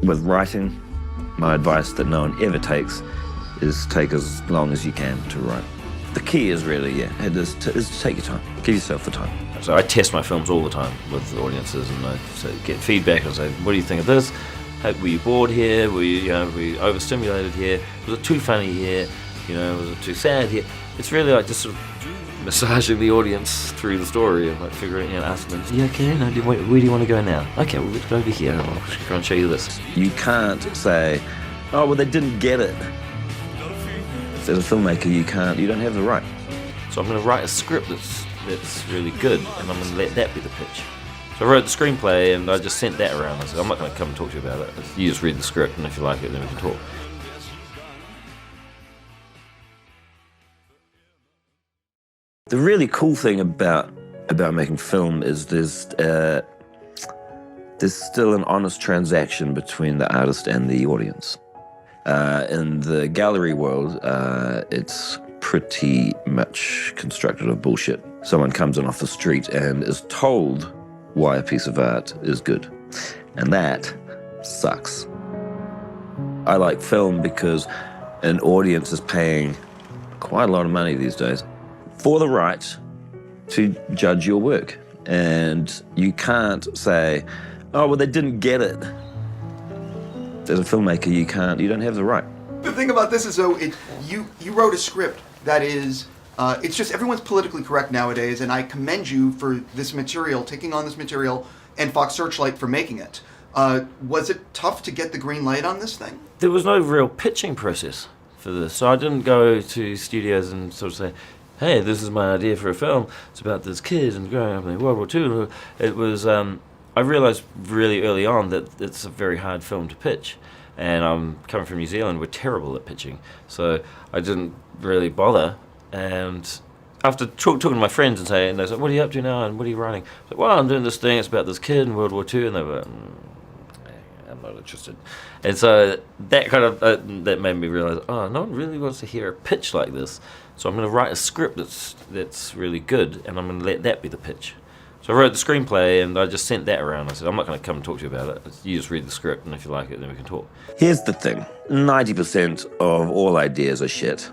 With writing, my advice that no one ever takes is take as long as you can to write. The key is really, is to take your time. Give yourself the time. So I test my films all the time with audiences, and I get feedback and say, what do you think of this? Were you bored here? Were you overstimulated here? Was it too funny here? Was it too sad here? It's really like just sort of massaging the audience through the story and like figuring out, asking them, okay, no, where do you want to go now? Okay, well, let's go over here. I'll go and show you this. You can't say, oh, well, they didn't get it. As a filmmaker, you don't have the right. So I'm going to write a script that's really good, and I'm going to let that be the pitch. So I wrote the screenplay, and I just sent that around. I said, I'm not going to come and talk to you about it. You just read the script, and if you like it, then we can talk. The really cool thing about making film is there's still an honest transaction between the artist and the audience. In the gallery world, it's pretty much constructed of bullshit. Someone comes in off the street and is told why a piece of art is good, and that sucks. I like film because an audience is paying quite a lot of money these days for the right to judge your work, and you can't say, oh, well, they didn't get it. As a filmmaker, you don't have the right. The thing about this is, though, you wrote a script that is, it's just everyone's politically correct nowadays, and I commend you for this material, taking on this material, and Fox Searchlight for making it. Was it tough to get the green light on this thing? There was no real pitching process for this, so I didn't go to studios and sort of say, hey, this is my idea for a film. It's about this kid and growing up in World War II. It was, I realized really early on that it's a very hard film to pitch. And I'm coming from New Zealand, we're terrible at pitching. So I didn't really bother. And after talking to my friends and they said, what are you up to now and what are you writing? I said, well, I'm doing this thing, it's about this kid in World War II. And they were, I'm not interested. And so that kind of, that made me realize, oh, no one really wants to hear a pitch like this. So I'm going to write a script that's really good, and I'm going to let that be the pitch. So I wrote the screenplay, and I just sent that around. I said, I'm not going to come and talk to you about it. You just read the script, and if you like it, then we can talk. Here's the thing. 90% of all ideas are shit,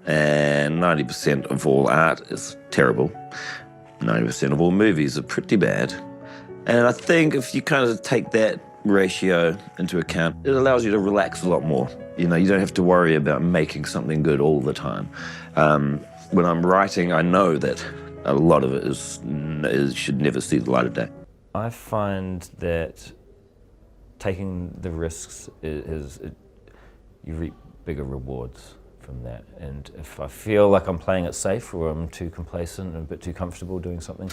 and 90% of all art is terrible. 90% of all movies are pretty bad. And I think if you kind of take that ratio into account, it allows you to relax a lot more. You don't have to worry about making something good all the time. When I'm writing, I know that a lot of it should never see the light of day. I find that taking the risks you reap bigger rewards from that. And if I feel like I'm playing it safe, or I'm too complacent and a bit too comfortable doing something,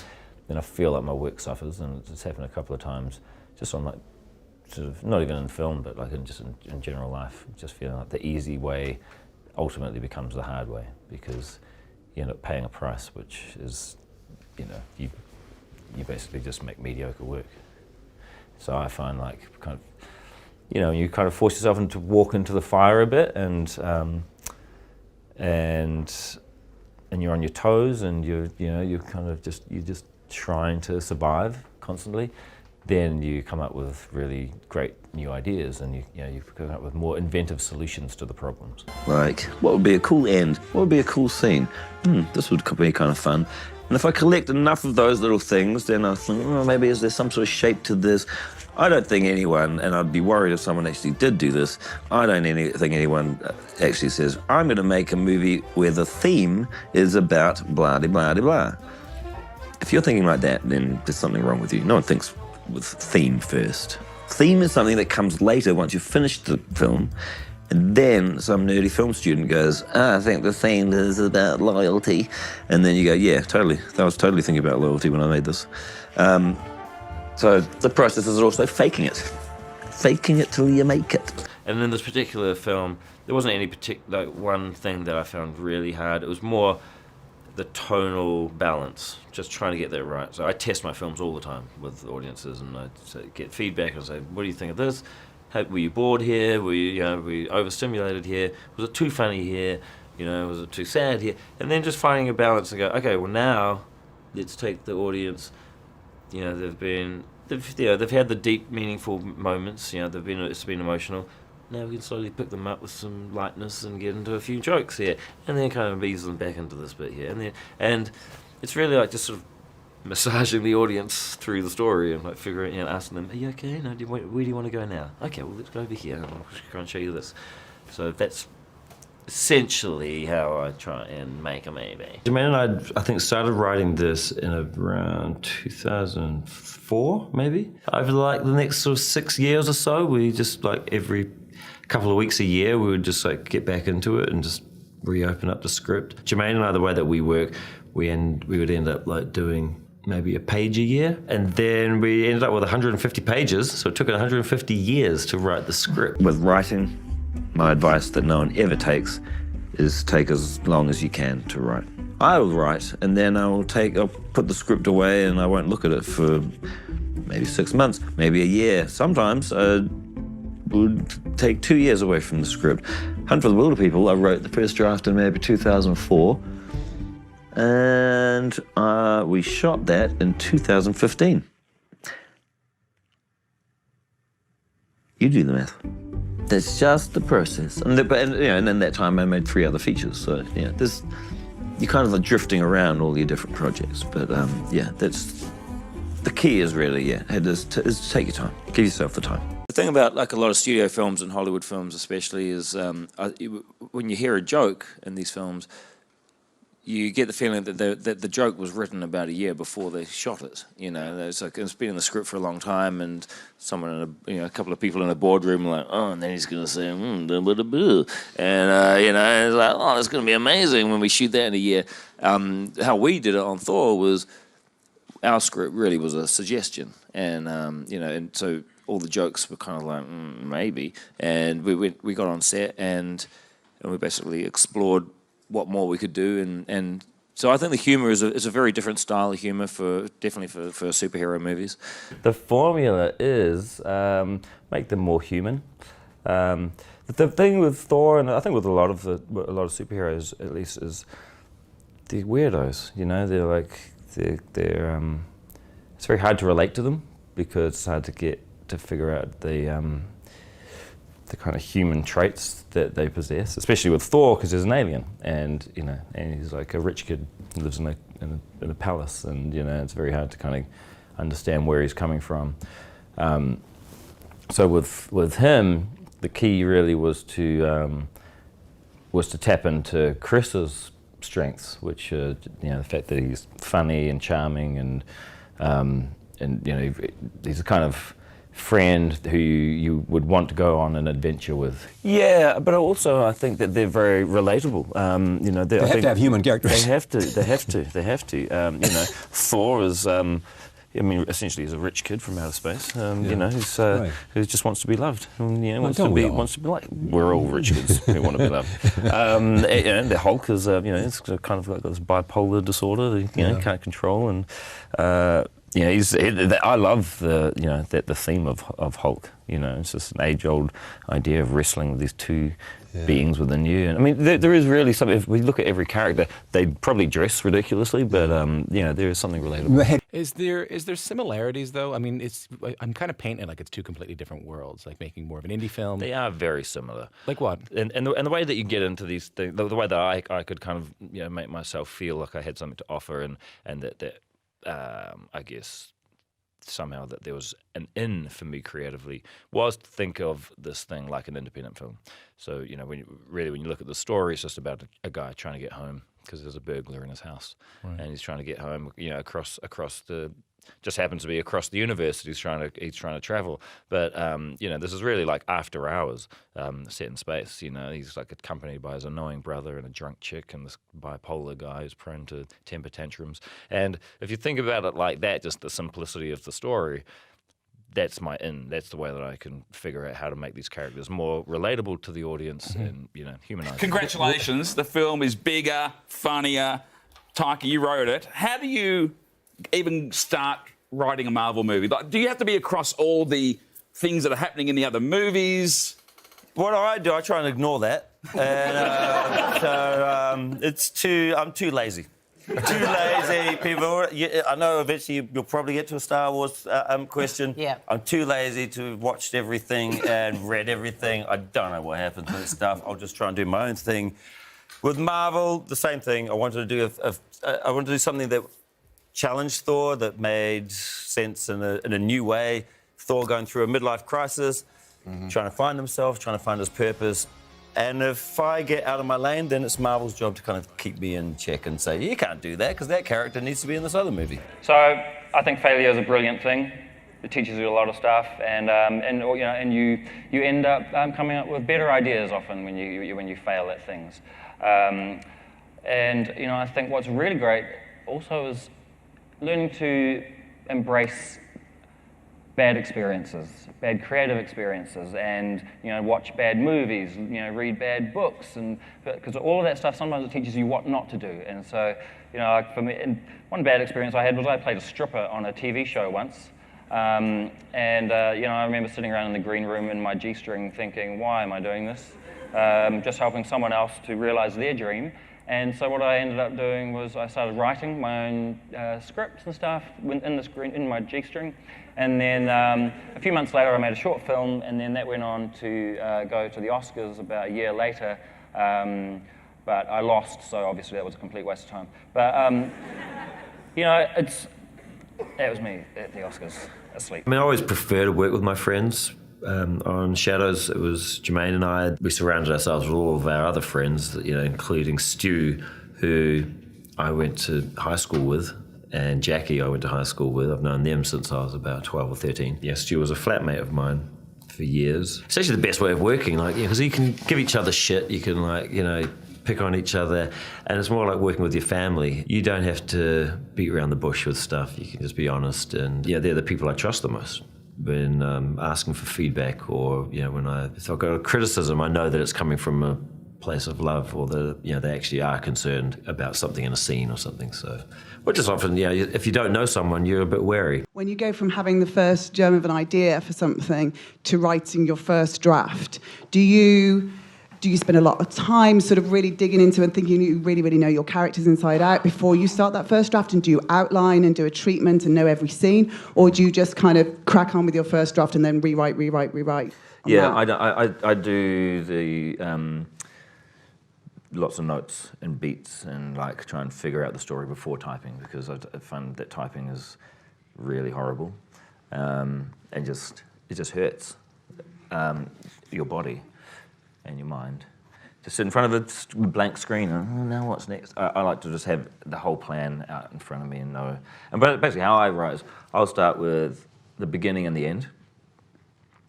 then I feel like my work suffers. And it's happened a couple of times, just on like, sort of, not even in film, but like in general life, just feeling like the easy way ultimately becomes the hard way, because you end up paying a price, which is, you basically just make mediocre work. So I find like kind of, you kind of force yourself to walk into the fire a bit, and you're on your toes, and you're kind of you're just trying to survive constantly. Then you come up with really great new ideas, and you come up with more inventive solutions to the problems. Like, what would be a cool end? What would be a cool scene? This would be kind of fun. And if I collect enough of those little things, then I think, maybe is there some sort of shape to this? I don't think anyone, and I'd be worried if someone actually did do this, I don't think anyone actually says, I'm going to make a movie where the theme is about blah, de blah, de blah. If you're thinking like that, then there's something wrong with you. No one thinks with theme first. Theme is something that comes later once you've finished the film, and then some nerdy film student goes, I think the theme is about loyalty. And then you go, yeah, totally. I was totally thinking about loyalty when I made this. So the process is also faking it. Faking it till you make it. And in this particular film, there wasn't any particular one thing that I found really hard. It was more the tonal balance, just trying to get that right. So I test my films all the time with audiences, and I get feedback and say, what do you think of this? Were you bored here? Were you overstimulated here? Was it too funny here? Was it too sad here? And then just finding a balance and go, okay, well now, let's take the audience. They've been they've had the deep, meaningful moments. You know, it's been emotional. Now we can slowly pick them up with some lightness and get into a few jokes here, and then kind of ease them back into this bit here, and it's really like just sort of massaging the audience through the story and like figuring, asking them, "Are you okay? No, where do you want to go now? Okay, well let's go over here and I'll try and show you this." So that's essentially how I try and make a movie. Jermaine and I think, started writing this in around 2004, maybe. Over like the next sort of 6 years or so, we just like every couple of weeks a year, we would just like get back into it and just reopen up the script. Jermaine and I, the way that we work, we would end up like doing maybe a page a year, and then we ended up with 150 pages, so it took 150 years to write the script. With writing, my advice that no one ever takes is take as long as you can to write. I will write, and then I'll put the script away and I won't look at it for maybe 6 months, maybe a year. Sometimes would take 2 years away from the script. Hunt for the Wilder People, I wrote the first draft in maybe 2004, and we shot that in 2015. You do the math. That's just the process. And in that time I made 3 other features, so yeah, you're kind of like drifting around all your different projects, but that's the key is really, is to take your time, give yourself the time. The thing about like a lot of studio films and Hollywood films especially is when you hear a joke in these films, you get the feeling that the joke was written about a year before they shot it. You know, it's been in the script for a long time, and someone a couple of people in a boardroom are like, oh, and then he's going to say, blah, blah, blah. And it's like, oh, it's going to be amazing when we shoot that in a year. How we did it on Thor was our script really was a suggestion, and and so all the jokes were kind of like maybe, and we got on set and we basically explored what more we could do, and so I think the humour is a very different style of humour definitely for superhero movies. The formula is make them more human. The thing with Thor, and I think with a lot of superheroes at least, is they're weirdos. You know, they're it's very hard to relate to them because it's hard to figure out the kind of human traits that they possess, especially with Thor, because he's an alien, and he's like a rich kid who lives in a palace, and it's very hard to kind of understand where he's coming from. So with him, the key really was to tap into Chris's strengths, which are the fact that he's funny and charming, and he's a kind of friend who you would want to go on an adventure with. Yeah, but also I think that they're very relatable. They have to have human characters. They have to. Thor is, essentially he's a rich kid from outer space. Who just wants to be loved. Wants to be like. We're all rich kids who want to be loved. The Hulk is, it's kind of like this bipolar disorder that he can't control, and. I love the theme of Hulk. It's just an age-old idea of wrestling with these two beings within you. And I mean, there is really something. If we look at every character, they probably dress ridiculously, but there is something relatable. Is there similarities though? I mean, I'm kind of painting like it's two completely different worlds. Like making more of an indie film. They are very similar. Like what? And the way that you get into these things, the way that I could kind of make myself feel like I had something to offer, and that. I guess somehow that there was an in for me creatively was to think of this thing like an independent film. So when you look at the story, it's just about a guy trying to get home because there's a burglar in his house, and he's trying to get home. Across the just happens to be across the universe that he's trying to travel. But this is really like after hours, set in space. He's like accompanied by his annoying brother and a drunk chick and this bipolar guy who's prone to temper tantrums. And if you think about it like that, just the simplicity of the story, that's my in. That's the way that I can figure out how to make these characters more relatable to the audience and humanize. Congratulations! The film is bigger, funnier. Taika, you wrote it. How do you even start writing a Marvel movie? Like, do you have to be across all the things that are happening in the other movies? What I do, I try and ignore that, and I'm too lazy. Too lazy. People, I know eventually you'll probably get to a Star Wars question. Yeah. I'm too lazy to watch everything and read everything. I don't know what happens to this stuff. I'll just try and do my own thing. With Marvel, the same thing. I wanted to do I wanted to do something that challenged Thor, that made sense in a new way. Thor going through a midlife crisis, trying to find himself, trying to find his purpose. And if I get out of my lane, then it's Marvel's job to kind of keep me in check and say, you can't do that because that character needs to be in this other movie. So I think failure is a brilliant thing. It teaches you a lot of stuff, and you end up coming up with better ideas often when you fail at things. I think what's really great also is learning to embrace bad experiences, bad creative experiences, and watch bad movies, read bad books, and because all of that stuff sometimes it teaches you what not to do. And so, like for me, one bad experience I had was I played a stripper on a TV show once, I remember sitting around in the green room in my G-string thinking, why am I doing this? Just helping someone else to realize their dream. And so what I ended up doing was I started writing my own scripts and stuff in my G-string. And then a few months later, I made a short film, and then that went on to go to the Oscars about a year later. But I lost, so obviously that was a complete waste of time. But, that was me at the Oscars, asleep. I mean, I always prefer to work with my friends. On Shadows, it was Jermaine and I. We surrounded ourselves with all of our other friends, including Stu, who I went to high school with, and Jackie I went to high school with. I've known them since I was about 12 or 13. Yeah, Stu was a flatmate of mine for years. It's actually the best way of working, because you can give each other shit, you can, pick on each other, and it's more like working with your family. You don't have to beat around the bush with stuff. You can just be honest, and they're the people I trust the most. When asking for feedback, or if I've got a criticism, I know that it's coming from a place of love, or that they actually are concerned about something in a scene or something. So, which is often, if you don't know someone, you're a bit wary. When you go from having the first germ of an idea for something to writing your first draft, do you spend a lot of time sort of really digging into and thinking you really, really know your characters inside out before you start that first draft, and do you outline and do a treatment and know every scene? Or do you just kind of crack on with your first draft and then rewrite? Yeah, I do the lots of notes and beats and try and figure out the story before typing, because I find that typing is really horrible, and it just hurts your body and your mind. To sit in front of a blank screen and now what's next? I like to just have the whole plan out in front of me and know. And basically how I write is I'll start with the beginning and the end.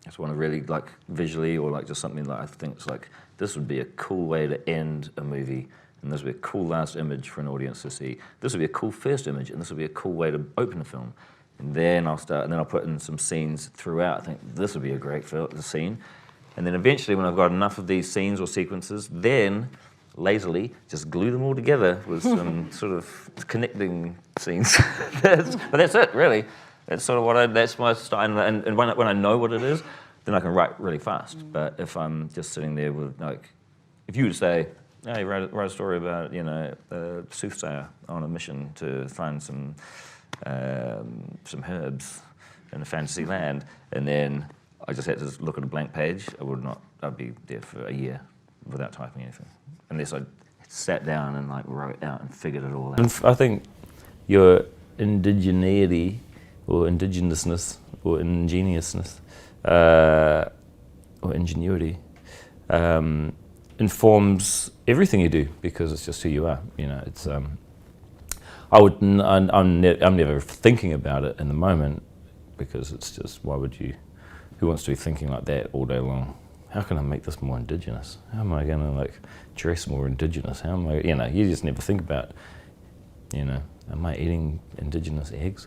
I just want to really visually, or just something that I think is this would be a cool way to end a movie, and this would be a cool last image for an audience to see. This would be a cool first image, and this would be a cool way to open a film. And then I'll put in some scenes throughout. I think this would be a great scene. And then eventually, when I've got enough of these scenes or sequences, then lazily just glue them all together with some sort of connecting scenes. But that's it, really. That's sort of that's my style. And when I know what it is, then I can write really fast. But if I'm just sitting there with if you were to say, hey, write a story about a soothsayer on a mission to find some herbs in a fantasy land, and then I just had to look at a blank page, I'd be there for a year without typing anything, unless I sat down and wrote out and figured it all out. I think your indigeneity, or indigenousness, or ingeniousness, or ingenuity, informs everything you do, because it's just who you are. It's I'm never thinking about it in the moment, because it's just, who wants to be thinking like that all day long? How can I make this more indigenous? How am I going to dress more indigenous? How am I, you just never think about, am I eating indigenous eggs?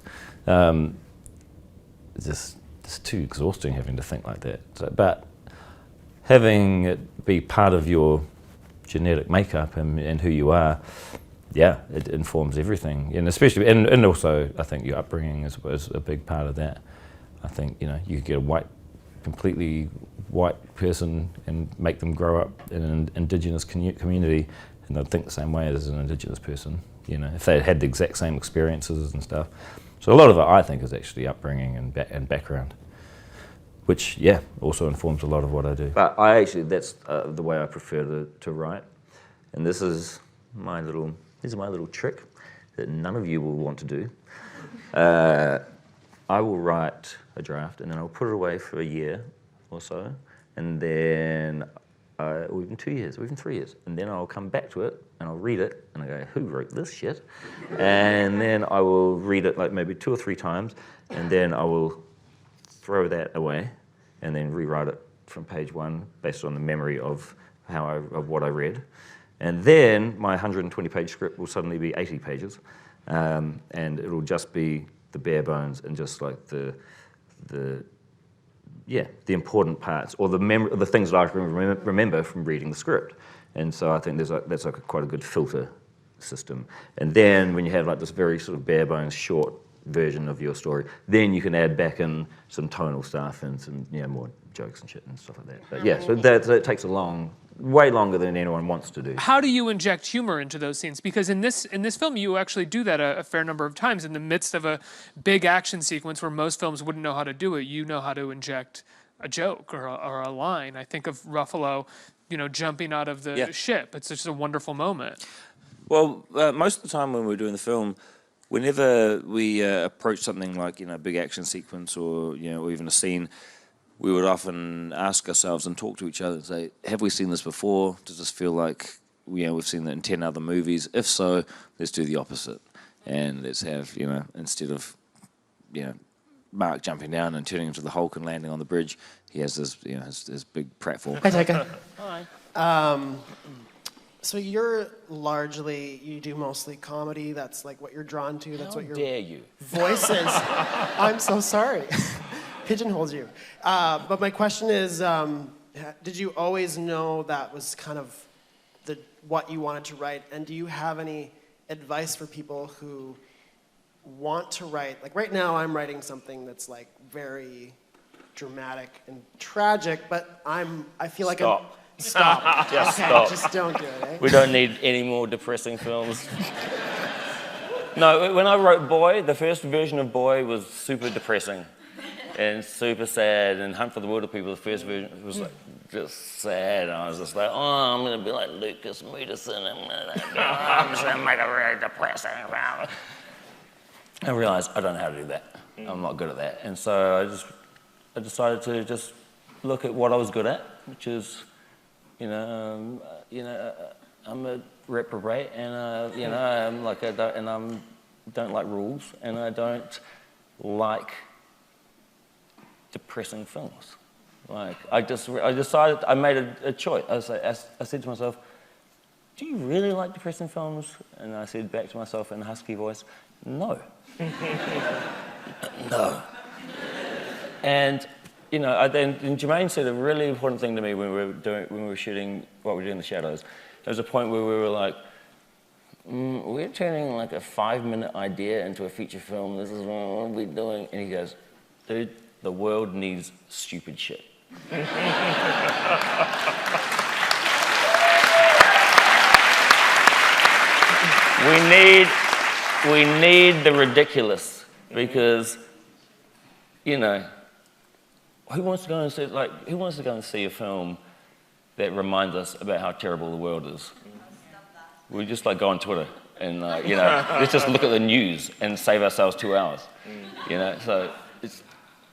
It's too exhausting having to think like that. But having it be part of your genetic makeup and who you are, it informs everything. And especially, and also I think your upbringing is a big part of that. I think, you could get a completely white person and make them grow up in an indigenous community, and they'd think the same way as an Indigenous person, you know, if they had the exact same experiences and stuff. So a lot of it, I think, is actually upbringing and background, which, yeah, also informs a lot of what I do. But I actually, that's the way I prefer to write. And this is my little trick that none of you will want to do. I will write a draft and then I'll put it away for a year or so, and then, or even 2 years, or even 3 years, and then I'll come back to it and I'll read it and I go, who wrote this shit? And then I will read it like maybe 2 or 3 times, and then I will throw that away and then rewrite it from page 1 based on the memory of what I read. And then my 120-page script will suddenly be 80 pages, and it'll just be the bare bones and just like the important parts, or the things that I can remember from reading the script. And so I think that's like quite a good filter system. And then when you have like this very sort of bare bones short version of your story, then you can add back in some tonal stuff and some more jokes and shit and stuff like that. But yeah, so that takes way longer than anyone wants to do. How do you inject humor into those scenes? Because in this film, you actually do that a fair number of times. In the midst of a big action sequence where most films wouldn't know how to do it, you know how to inject a joke or a line. I think of Ruffalo, jumping out of the ship. It's just a wonderful moment. Well, most of the time when we're doing the film, whenever we approach something like a big action sequence or or even a scene, we would often ask ourselves and talk to each other and say, have we seen this before? Does this feel like we've seen it in 10 other movies? If so, let's do the opposite. And let's have, instead of, Mark jumping down and turning into the Hulk and landing on the bridge, he has this, his big pratfall. Hi, Taika. Hi. So you do mostly comedy. That's like what you're drawn to. That's what your dare you? Voice is. I'm so sorry. Pigeonholes you. But my question is, did you always know that was kind of what you wanted to write? And do you have any advice for people who want to write? Like right now, I'm writing something that's like very dramatic and tragic, but I feel like Stop. Just okay, stop. Just don't do it, eh? We don't need any more depressing films. No, when I wrote Boy, the first version of Boy was super depressing and super sad, and Hunt for the Wilder People, the first version was like just sad. And I was just like, I'm going to be like Lucas Mooderson. I'm just going to make it really depressing. I realized I don't know how to do that. I'm not good at that. And so I decided to just look at what I was good at, which is, I'm a reprobate, and I'm like don't like rules, and I don't like depressing films. Like I decided, I made a choice. I said to myself, "Do you really like depressing films?" And I said back to myself in a husky voice, "No." No. And then Jermaine said a really important thing to me when we were shooting what we do in the shadows. There was a point where we were like, we're turning like a 5-minute idea into a feature film. This is what we're doing. And he goes, dude, the world needs stupid shit. We need the ridiculous, because, who wants to go and see a film that reminds us about how terrible the world is? We just go on Twitter and let's just look at the news and save ourselves 2 hours. So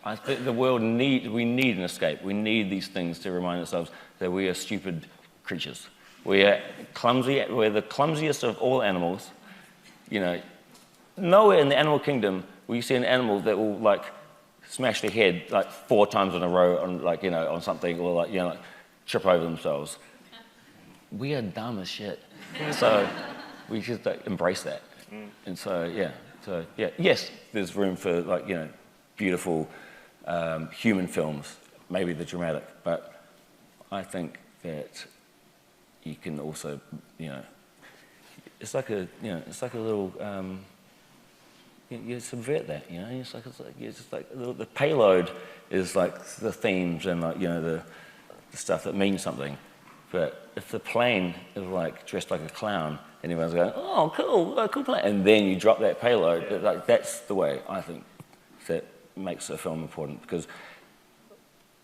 I think we need an escape. We need these things to remind ourselves that we are stupid creatures. We are clumsy. We're the clumsiest of all animals. Nowhere in the animal kingdom will you see an animal that will smash their head 4 times in a row on on something, or trip over themselves. We are dumb as shit. So we should embrace that. And so yes, there's room for beautiful human films, maybe the dramatic, but I think that you can also it's like a little you subvert that, the payload is the themes and the stuff that means something. But if the plane is like dressed like a clown and everyone's going, oh, cool plane, and then you drop that payload, like that's the way I think that makes a film important. Because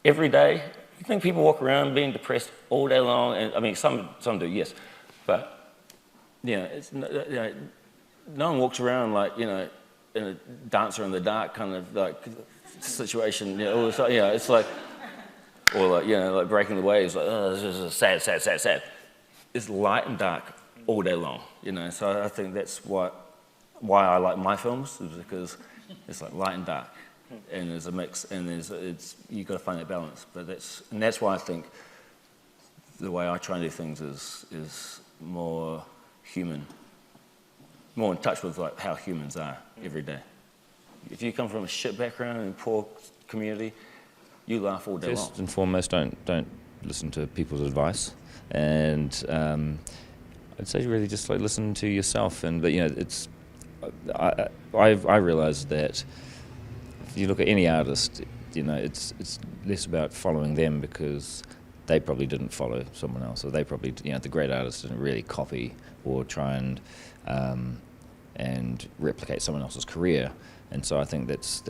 every day, you think people walk around being depressed all day long, and I mean, some do, yes, but it's, no one walks around like in a dancer in the dark kind of like situation. It's like, or like like breaking the waves, like this is sad. It's light and dark all day long, So I think that's why I like my films, is because it's like light and dark, and there's a mix, and you've got to find that balance. But that's why I think the way I try and do things is more human, more in touch with like how humans are every day. If you come from a shit background and poor community, you laugh all day long. First and foremost, don't listen to people's advice, and I'd say really just like listen to yourself. But it's I realised that if you look at any artist, it's less about following them because they probably didn't follow someone else, or they probably the great artists didn't really copy or try and replicate someone else's career. And so I think that's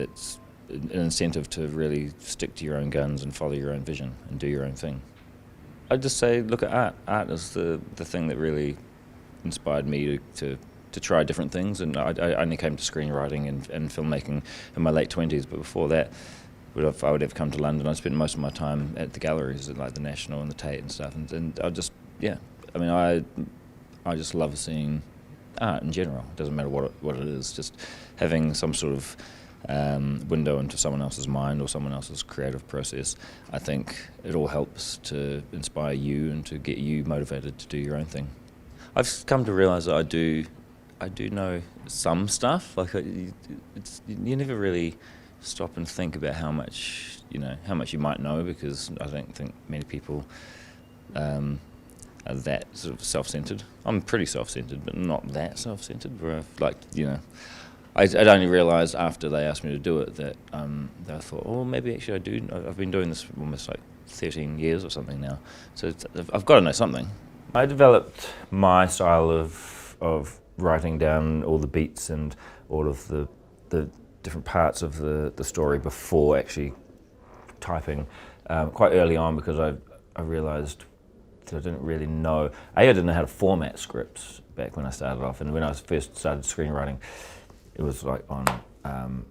an incentive to really stick to your own guns and follow your own vision and do your own thing. I'd just say look at art. Art is the thing that really inspired me to try different things, and I only came to screenwriting and filmmaking in my late 20s, but before that, if I would have come to London, I'd spent most of my time at the galleries at like the National and the Tate and stuff, and I just, I just love seeing art in general. It doesn't matter what it is, just having some sort of window into someone else's mind or someone else's creative process. I think it all helps to inspire you and to get you motivated to do your own thing. I've come to realise that I do know some stuff. Like you never really stop and think about how much you might know, because I don't think many people are that sort of self-centered. I'm pretty self-centered, but not that self-centered. Where I'd only realised after they asked me to do it that I thought, oh, maybe actually I do. I've been doing this for almost like 13 years or something now, so I've got to know something. I developed my style of writing down all the beats and all of the different parts of the story before actually typing quite early on, because I realised that I didn't really know. I didn't know how to format scripts back when I started off, and when I first started screenwriting, it was like on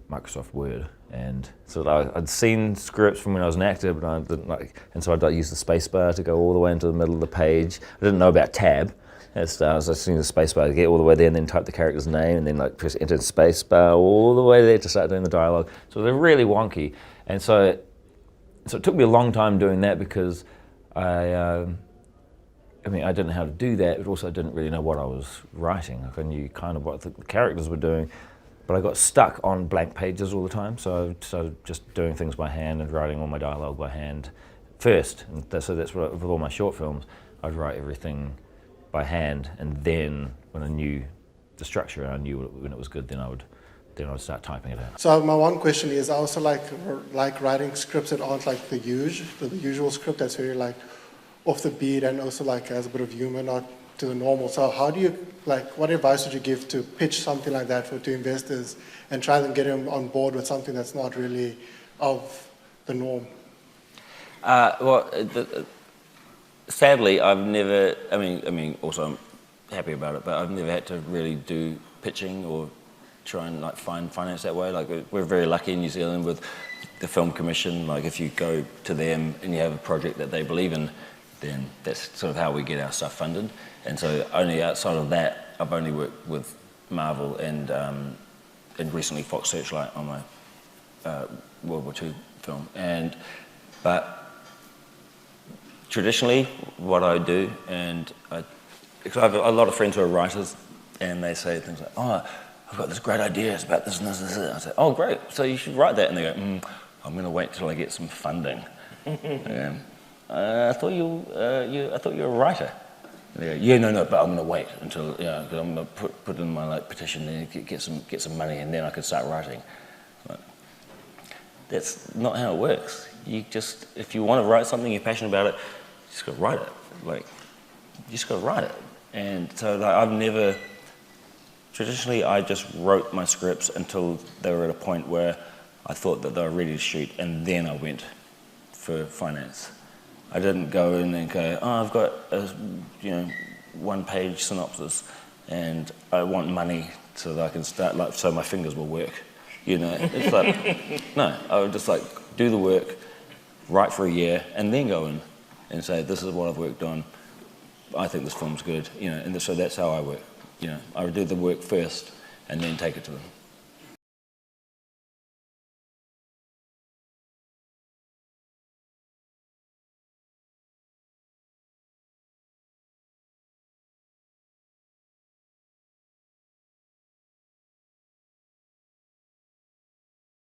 Microsoft Word, and so I'd seen scripts from when I was an actor, but I didn't like, and so I'd use the spacebar to go all the way into the middle of the page. I didn't know about tab. So I was using the spacebar to get all the way there, and then type the character's name, and then like press enter the spacebar all the way there to start doing the dialogue. So they're really wonky, and so it took me a long time doing that, because I didn't know how to do that, but also I didn't really know what I was writing. Like I knew kind of what the characters were doing, but I got stuck on blank pages all the time. So I started just doing things by hand and writing all my dialogue by hand first. And so that's what, with all my short films, I'd write everything by hand, and then when I knew the structure and I knew when it was good, then I would start typing it out. So my one question is, I also like writing scripts that aren't like the usual script that's very like off the beat, and also like has a bit of humor, not to the normal. So how do you, what advice would you give to pitch something like that to investors and try and get them on board with something that's not really of the norm? Sadly, I've never, also I'm happy about it, but I've never had to really do pitching or try and find finance that way. We're very lucky in New Zealand with the Film Commission. If you go to them and you have a project that they believe in, then that's sort of how we get our stuff funded. And so only outside of that, I've only worked with Marvel and recently Fox Searchlight on my World War II film. But traditionally, what I do, because I have a lot of friends who are writers, and they say things like, "Oh, I've got this great idea, it's about this and this and this." I say, "Oh, great, so you should write that." And they go, "I'm going to wait till I get some funding." I thought you were a writer. And they go, "Yeah, no, but I'm going to wait until, because I'm going to put in my petition and get some money, and then I can start writing." That's not how it works. If you want to write something, you're passionate about it, just got to write it. Like, you just got to write it. And so like, I've never, traditionally I just wrote my scripts until they were at a point where I thought that they were ready to shoot, and then I went for finance. I didn't go in and go, oh, I've got a, you know, one-page synopsis and I want money so that I can start, like, so my fingers will work. You know, it's like, no, I would just like do the work, write for a year, and then go in and say, this is what I've worked on. I think this film's good, you know, and so that's how I work. You know, I would do the work first and then take it to them.